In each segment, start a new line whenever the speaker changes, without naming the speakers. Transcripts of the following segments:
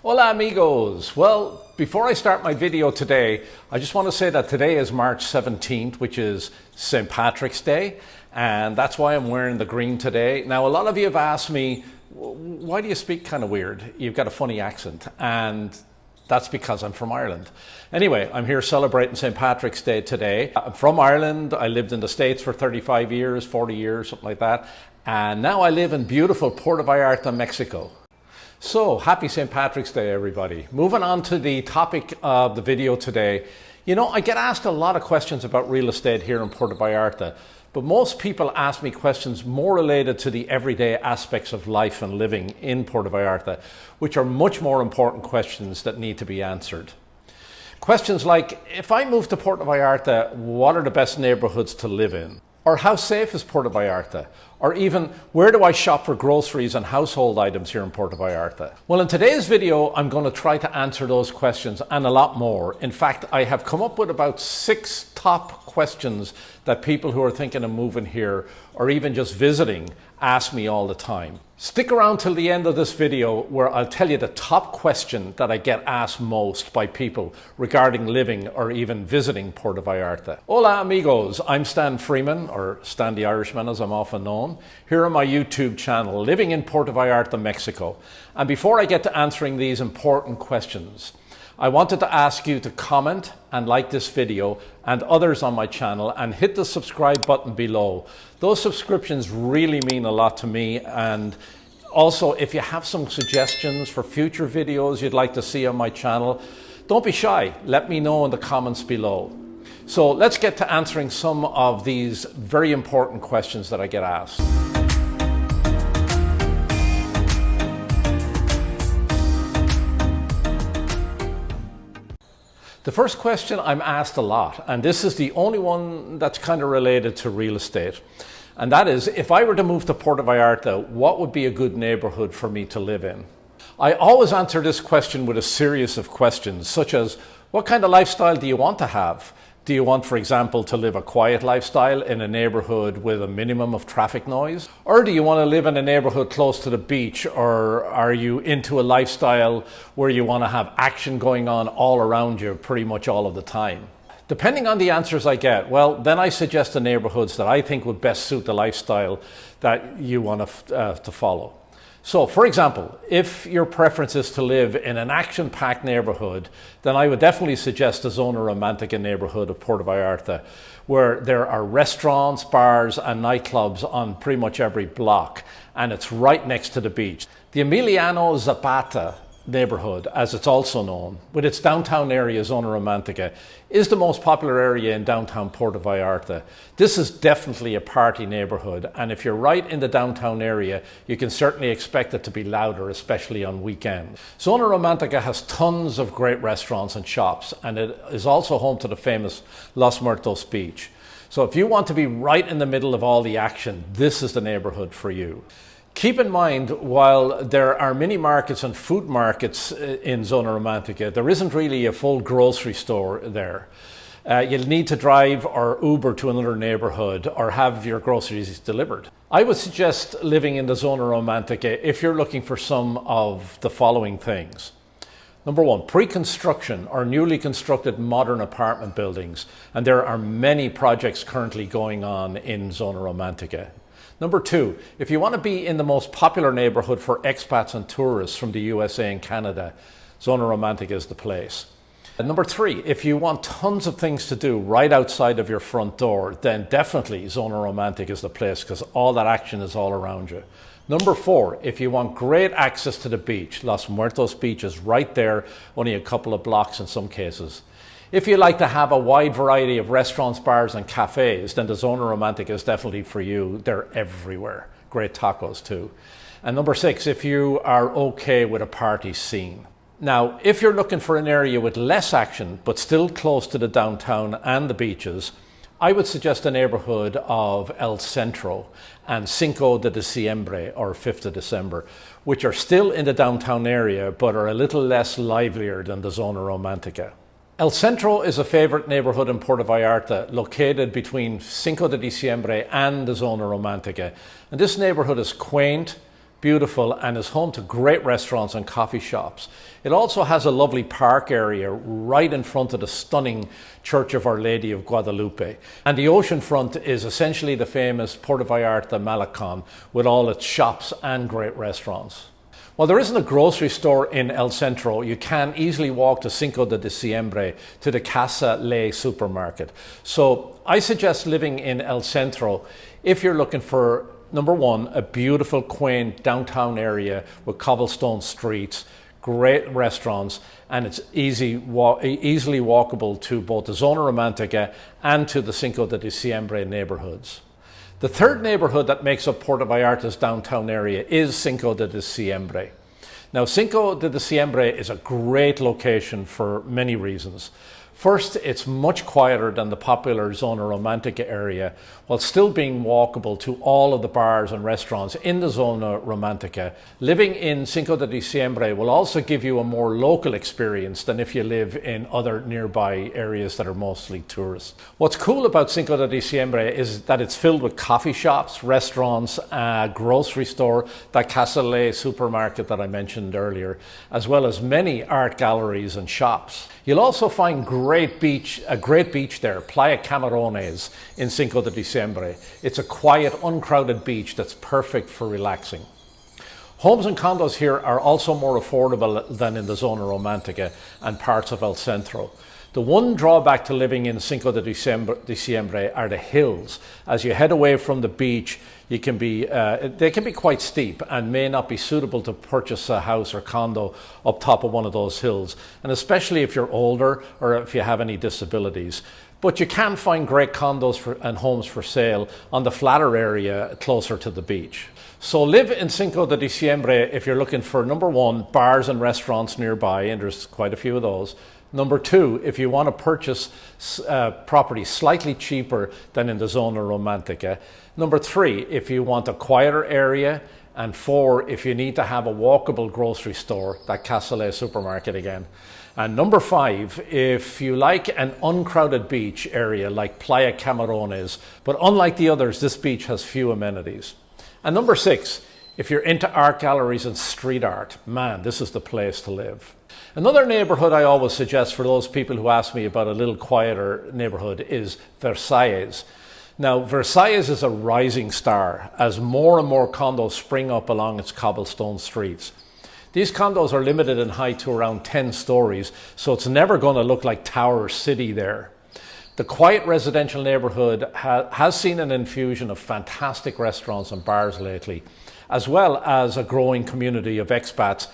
Hola amigos! Well, before I start my video today, I just want to say that today is March 17th, which is St. Patrick's Day, and that's why I'm wearing the green today. Now, a lot of you have asked me, why do you speak kind of weird? You've got a funny accent, and that's because I'm from Ireland. Anyway, I'm here celebrating St. Patrick's Day today. I'm from Ireland. I lived in the States for 35 years, 40 years, something like that, and now I live in beautiful Puerto Vallarta, Mexico. So, happy St. Patrick's Day, everybody. Moving on to the topic of the video today. You know, I get asked a lot of questions about real estate here in Puerto Vallarta, but most people ask me questions more related to the everyday aspects of life and living in Puerto Vallarta, which are much more important questions that need to be answered. Questions like, if I move to Puerto Vallarta, what are the best neighborhoods to live in? Or how safe is Puerto Vallarta? Or even, where do I shop for groceries and household items here in Puerto Vallarta? Well, in today's video, I'm going to try to answer those questions and a lot more. In fact, I have come up with about 6 top questions that people who are thinking of moving here or even just visiting ask me all the time. Stick around till the end of this video where I'll tell you the top question that I get asked most by people regarding living or even visiting Puerto Vallarta. Hola amigos, I'm Stan Freeman, or Stan the Irishman as I'm often known, here on my YouTube channel, living in Puerto Vallarta, Mexico. And before I get to answering these important questions, I wanted to ask you to comment and like this video and others on my channel and hit the subscribe button below. Those subscriptions really mean a lot to me, and also if you have some suggestions for future videos you'd like to see on my channel, don't be shy, let me know in the comments below. So let's get to answering some of these very important questions that I get asked. The first question I'm asked a lot, and this is the only one that's kind of related to real estate, and that is, if I were to move to Puerto Vallarta, what would be a good neighborhood for me to live in? I always answer this question with a series of questions, such as, what kind of lifestyle do you want to have? Do you want, for example, to live a quiet lifestyle in a neighborhood with a minimum of traffic noise? Or do you want to live in a neighborhood close to the beach? Or are you into a lifestyle where you want to have action going on all around you pretty much all of the time? Depending on the answers I get, well, then I suggest the neighborhoods that I think would best suit the lifestyle that you want to follow. So, for example, if your preference is to live in an action-packed neighborhood, then I would definitely suggest the Zona Romantica neighborhood of Puerto Vallarta, where there are restaurants, bars, and nightclubs on pretty much every block, and it's right next to the beach. The Emiliano Zapata neighborhood, as it's also known, with its downtown area, Zona Romantica, is the most popular area in downtown Puerto Vallarta. This is definitely a party neighborhood, and if you're right in the downtown area, you can certainly expect it to be louder, especially on weekends. Zona Romantica has tons of great restaurants and shops, and it is also home to the famous Los Muertos beach. So if you want to be right in the middle of all the action, this is the neighborhood for you. Keep in mind, while there are mini markets and food markets in Zona Romantica, there isn't really a full grocery store there. You'll need to drive or Uber to another neighborhood or have your groceries delivered. I would suggest living in the Zona Romantica if you're looking for some of the following things. Number 1, pre-construction or newly constructed modern apartment buildings, and there are many projects currently going on in Zona Romantica. Number 2, if you want to be in the most popular neighborhood for expats and tourists from the USA and Canada, Zona Romantica is the place. And number 3, if you want tons of things to do right outside of your front door, then definitely Zona Romantica is the place, because all that action is all around you. Number 4, if you want great access to the beach, Los Muertos beach is right there, only a couple of blocks in some cases. If you like to have a wide variety of restaurants, bars and cafes, then the Zona Romantica is definitely for you. They're everywhere. Great tacos too. And number 6, if you are okay with a party scene. Now, if you're looking for an area with less action, but still close to the downtown and the beaches, I would suggest the neighborhood of El Centro and Cinco de Diciembre, or 5th of December, which are still in the downtown area, but are a little less livelier than the Zona Romantica. El Centro is a favorite neighborhood in Puerto Vallarta, located between Cinco de Diciembre and the Zona Romantica. And this neighborhood is quaint, beautiful, and is home to great restaurants and coffee shops. It also has a lovely park area right in front of the stunning Church of Our Lady of Guadalupe. And the oceanfront is essentially the famous Puerto Vallarta Malecon with all its shops and great restaurants. While there isn't a grocery store in El Centro, you can easily walk to Cinco de Diciembre to the Casa Le supermarket. So I suggest living in El Centro if you're looking for, number one, a beautiful, quaint downtown area with cobblestone streets, great restaurants, and it's easily walkable to both the Zona Romantica and to the Cinco de Diciembre neighborhoods. The third neighborhood that makes up Puerto Vallarta's downtown area is Cinco de Diciembre. Now, Cinco de Diciembre is a great location for many reasons. First, it's much quieter than the popular Zona Romantica area, while still being walkable to all of the bars and restaurants in the Zona Romantica. Living in Cinco de Diciembre will also give you a more local experience than if you live in other nearby areas that are mostly tourist. What's cool about Cinco de Diciembre is that it's filled with coffee shops, restaurants, a grocery store, that Casa Le supermarket that I mentioned earlier, as well as many art galleries and shops. You'll also find a great beach there, Playa Camarones in Cinco de Diciembre. It's a quiet, uncrowded beach that's perfect for relaxing. Homes and condos here are also more affordable than in the Zona Romantica and parts of El Centro. The one drawback to living in Cinco de Diciembre are the hills. As you head away from the beach, they can be quite steep and may not be suitable to purchase a house or condo up top of one of those hills, and especially if you're older or if you have any disabilities. But you can find great condos and homes for sale on the flatter area closer to the beach. So live in Cinco de Diciembre if you're looking for, number one, bars and restaurants nearby, and there's quite a few of those. Number two, if you want to purchase property slightly cheaper than in the Zona Romantica. Number three, if you want a quieter area. And four, if you need to have a walkable grocery store, that Casa Le supermarket again. And number five, if you like an uncrowded beach area like Playa Camarones, but unlike the others, this beach has few amenities. And number six, if you're into art galleries and street art, man, this is the place to live. Another neighborhood I always suggest for those people who ask me about a little quieter neighborhood is Versalles. Now, Versalles is a rising star as more and more condos spring up along its cobblestone streets. These condos are limited in height to around 10 stories, so it's never going to look like Tower City there. The quiet residential neighborhood has seen an infusion of fantastic restaurants and bars lately, as well as a growing community of expats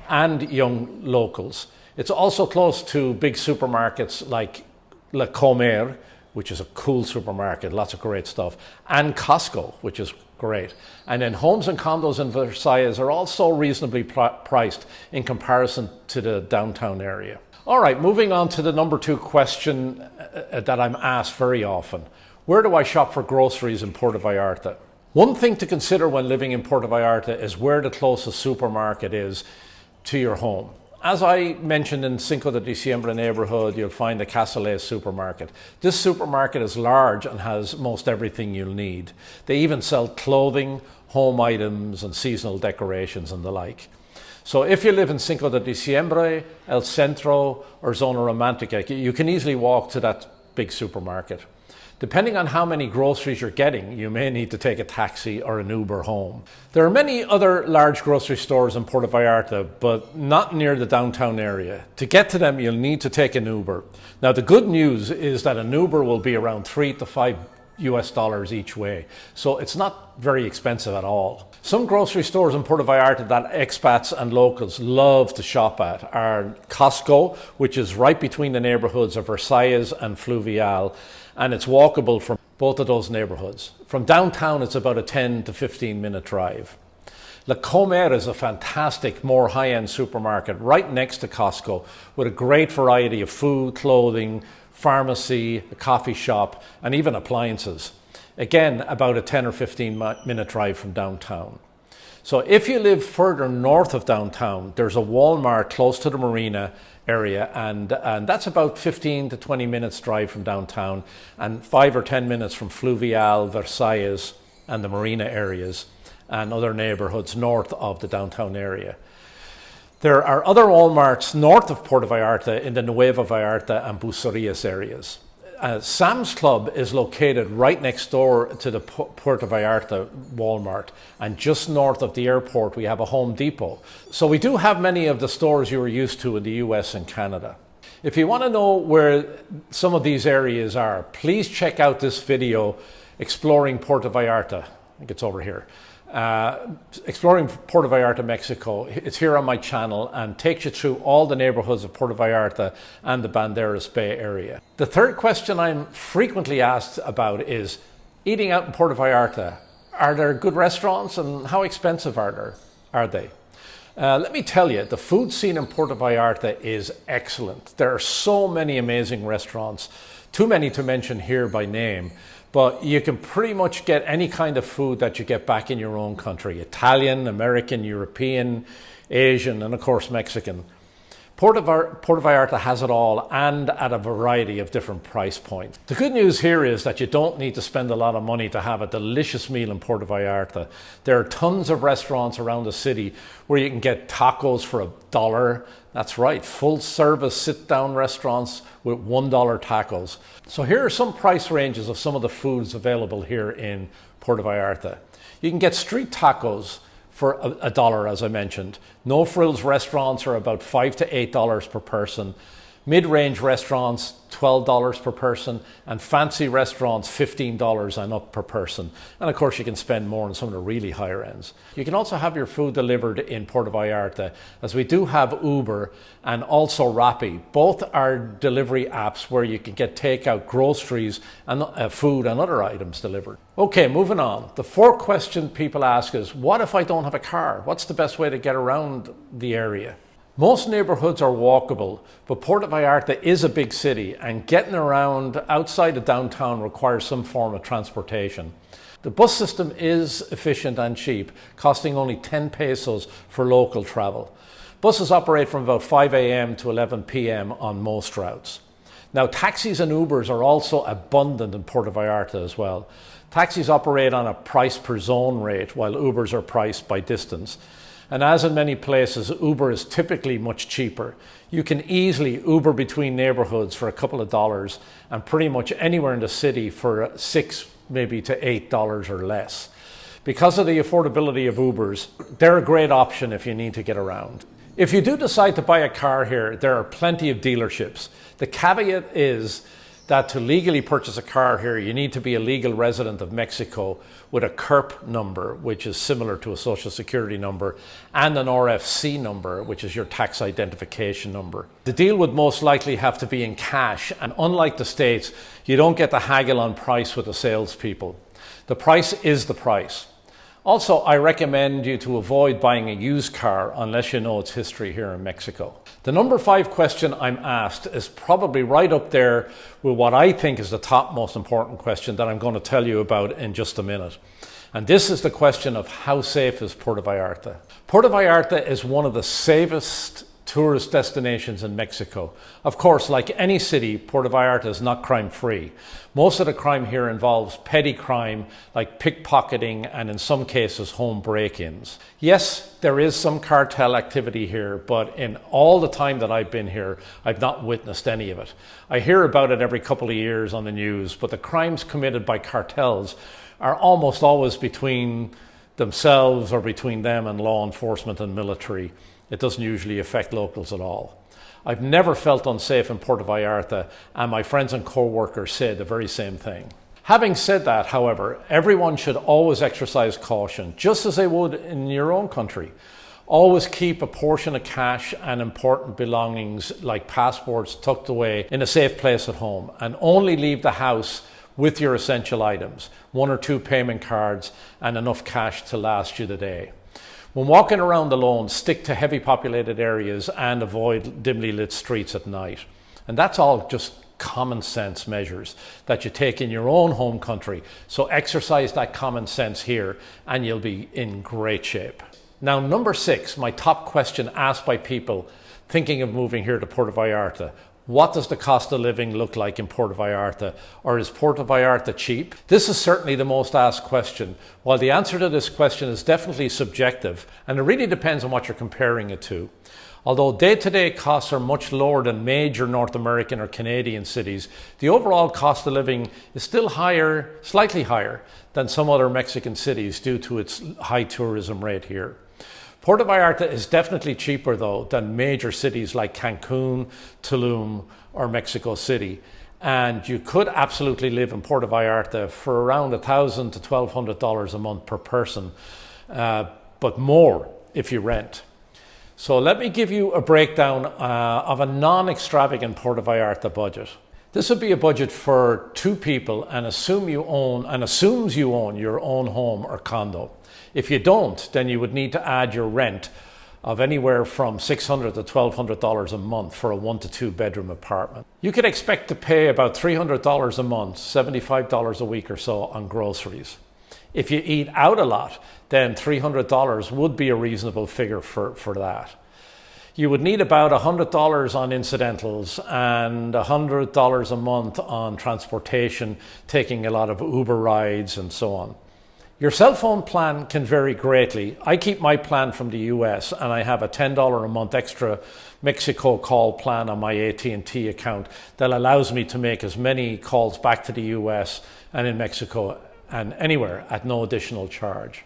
and young locals. It's also close to big supermarkets like Le Comer, which is a cool supermarket, lots of great stuff, and Costco, which is great. And then homes and condos in Versailles are also reasonably priced in comparison to the downtown area. All right, moving on to the number two question that I'm asked very often. Where do I shop for groceries in Puerto Vallarta? One thing to consider when living in Puerto Vallarta is where the closest supermarket is to your home. As I mentioned, in Cinco de Diciembre neighborhood, you'll find the Casa Le supermarket. This supermarket is large and has most everything you'll need. They even sell clothing, home items, and seasonal decorations and the like. So if you live in Cinco de Diciembre, El Centro, or Zona Romantica, you can easily walk to that big supermarket. Depending on how many groceries you're getting, you may need to take a taxi or an Uber home. There are many other large grocery stores in Puerto Vallarta, but not near the downtown area. To get to them, you'll need to take an Uber. Now, the good news is that an Uber will be around $3 to $5 each way, so it's not very expensive at all. Some grocery stores in Puerto Vallarta that expats and locals love to shop at are Costco, which is right between the neighborhoods of Versalles and Fluvial, and it's walkable from both of those neighborhoods. From downtown, it's about a 10 to 15 minute drive. Le Comer is a fantastic, more high-end supermarket right next to Costco with a great variety of food, clothing, pharmacy, a coffee shop, and even appliances. Again, about a 10 or 15 minute drive from downtown. So if you live further north of downtown, there's a Walmart close to the marina area, and that's about 15 to 20 minutes drive from downtown, and 5 or 10 minutes from Fluvial, Versalles, and the marina areas. and other neighborhoods north of the downtown area. There are other Walmarts north of Puerto Vallarta in the Nueva Vallarta and Versalles areas. Sam's Club is located right next door to the Puerto Vallarta Walmart, and just north of the airport we have a Home Depot. So we do have many of the stores you are used to in the US and Canada. If you want to know where some of these areas are, please check out this video, Exploring Puerto Vallarta. I think it's over here. Exploring Puerto Vallarta, Mexico. It's here on my channel and takes you through all the neighborhoods of Puerto Vallarta and the Banderas Bay area. The third question I'm frequently asked about is eating out in Puerto Vallarta. Are there good restaurants and how expensive are they? Let me tell you, the food scene in Puerto Vallarta is excellent. There are so many amazing restaurants, too many to mention here by name. But you can pretty much get any kind of food that you get back in your own country. Italian, American, European, Asian, and of course Mexican. Puerto Vallarta has it all, and at a variety of different price points. The good news here is that you don't need to spend a lot of money to have a delicious meal in Puerto Vallarta. There are tons of restaurants around the city where you can get tacos for $1. That's right, full service sit-down restaurants with $1 tacos. So here are some price ranges of some of the foods available here in Puerto Vallarta. You can get street tacos for $1, as I mentioned. No frills restaurants are about $5 to $8 per person. Mid-range restaurants, $12 per person, and fancy restaurants, $15 and up per person. And of course, you can spend more on some of the really higher ends. You can also have your food delivered in Puerto Vallarta, as we do have Uber and also Rappi. Both are delivery apps where you can get takeout groceries and food and other items delivered. Okay, moving on. The fourth question people ask is, what if I don't have a car? What's the best way to get around the area? Most neighborhoods are walkable, but Puerto Vallarta is a big city and getting around outside of downtown requires some form of transportation. The bus system is efficient and cheap, costing only 10 pesos for local travel. Buses operate from about 5 a.m. to 11 p.m. on most routes. Now, taxis and Ubers are also abundant in Puerto Vallarta as well. Taxis operate on a price per zone rate, while Ubers are priced by distance. And as in many places, Uber is typically much cheaper. You can easily Uber between neighborhoods for a couple of dollars and pretty much anywhere in the city for $6 maybe to $8 or less. Because of the affordability of Ubers, they're a great option if you need to get around. If you do decide to buy a car here, there are plenty of dealerships. The caveat is that to legally purchase a car here, you need to be a legal resident of Mexico with a CURP number, which is similar to a social security number, and an RFC number, which is your tax identification number. The deal would most likely have to be in cash, and unlike the States, you don't get to haggle on price with the salespeople. The price is the price. Also, I recommend you to avoid buying a used car unless you know its history here in Mexico. The number 5 question I'm asked is probably right up there with what I think is the top most important question that I'm going to tell you about in just a minute. And this is the question of how safe is Puerto Vallarta? Puerto Vallarta is one of the safest tourist destinations in Mexico. Of course, like any city, Puerto Vallarta is not crime-free. Most of the crime here involves petty crime like pickpocketing and in some cases home break-ins. Yes, there is some cartel activity here, but in all the time that I've been here, I've not witnessed any of it. I hear about it every couple of years on the news, but the crimes committed by cartels are almost always between themselves or between them and law enforcement and military. It doesn't usually affect locals at all. I've never felt unsafe in Puerto Vallarta, and my friends and co-workers say the very same thing. Having said that, however, everyone should always exercise caution, just as they would in your own country. Always keep a portion of cash and important belongings like passports tucked away in a safe place at home, and only leave the house with your essential items, 1 or 2 payment cards, and enough cash to last you the day. When walking around alone, stick to heavy populated areas and avoid dimly lit streets at night. And that's all just common sense measures that you take in your own home country. So exercise that common sense here and you'll be in great shape. Now, number 6, my top question asked by people thinking of moving here to Puerto Vallarta. What does the cost of living look like in Puerto Vallarta? Or is Puerto Vallarta cheap? This is certainly the most asked question. While the answer to this question is definitely subjective, and it really depends on what you're comparing it to. Although day-to-day costs are much lower than major North American or Canadian cities, the overall cost of living is still higher, slightly higher than some other Mexican cities due to its high tourism rate here. Puerto Vallarta is definitely cheaper though than major cities like Cancun, Tulum or Mexico City. And you could absolutely live in Puerto Vallarta for around $1,000 to $1,200 a month per person, but more if you rent. So let me give you a breakdown of a non-extravagant Puerto Vallarta budget. This would be a budget for 2 people and assumes you own your own home or condo. If you don't, then you would need to add your rent of anywhere from $600 to $1,200 a month for a 1 to 2 bedroom apartment. You could expect to pay about $300 a month, $75 a week or so on groceries. If you eat out a lot, then $300 would be a reasonable figure for that. You would need about $100 on incidentals and $100 a month on transportation, taking a lot of Uber rides and so on. Your cell phone plan can vary greatly. I keep my plan from the US and I have a $10 a month extra Mexico call plan on my AT&T account that allows me to make as many calls back to the US and in Mexico and anywhere at no additional charge.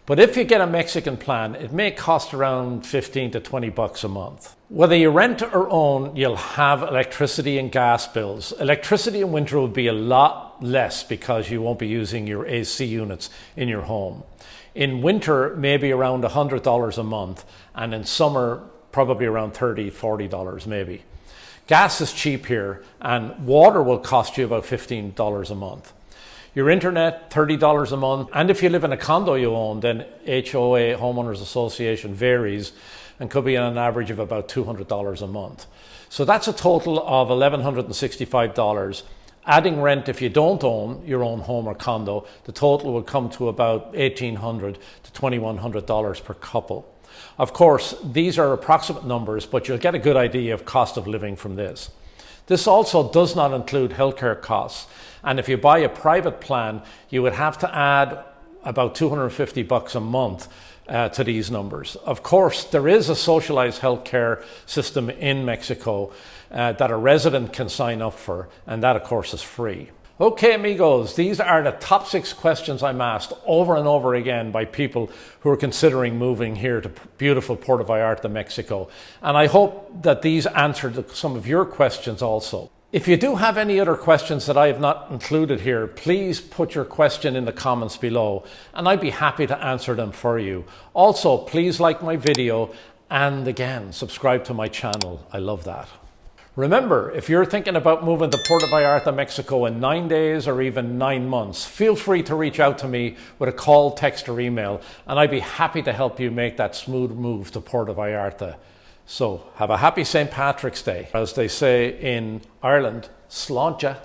But if you get a Mexican plan, it may cost around $15 to $20 a month. Whether you rent or own, you'll have electricity and gas bills. Electricity in winter will be a lot less because you won't be using your AC units in your home. In winter, maybe around $100 a month, and in summer, probably around $30, $40 maybe. Gas is cheap here, and water will cost you about $15 a month. Your internet, $30 a month. And if you live in a condo you own, then HOA, Homeowners Association, varies and could be on an average of about $200 a month. So that's a total of $1,165. Adding rent if you don't own your own home or condo, the total would come to about $1,800 to $2,100 per couple. Of course, these are approximate numbers, but you'll get a good idea of cost of living from this. This also does not include healthcare costs. And if you buy a private plan, you would have to add about $250 a month to these numbers. Of course, there is a socialized healthcare system in Mexico that a resident can sign up for, and that of course is free. Okay, amigos, these are the top 6 questions I'm asked over and over again by people who are considering moving here to beautiful Puerto Vallarta, Mexico. And I hope that these answered some of your questions also. If you do have any other questions that I have not included here, please put your question in the comments below and I'd be happy to answer them for you. Also, please like my video and again, subscribe to my channel. I love that. Remember, if you're thinking about moving to Puerto Vallarta, Mexico in 9 days or even 9 months, feel free to reach out to me with a call, text or email, and I'd be happy to help you make that smooth move to Puerto Vallarta. So have a happy St. Patrick's Day. As they say in Ireland, sláinte.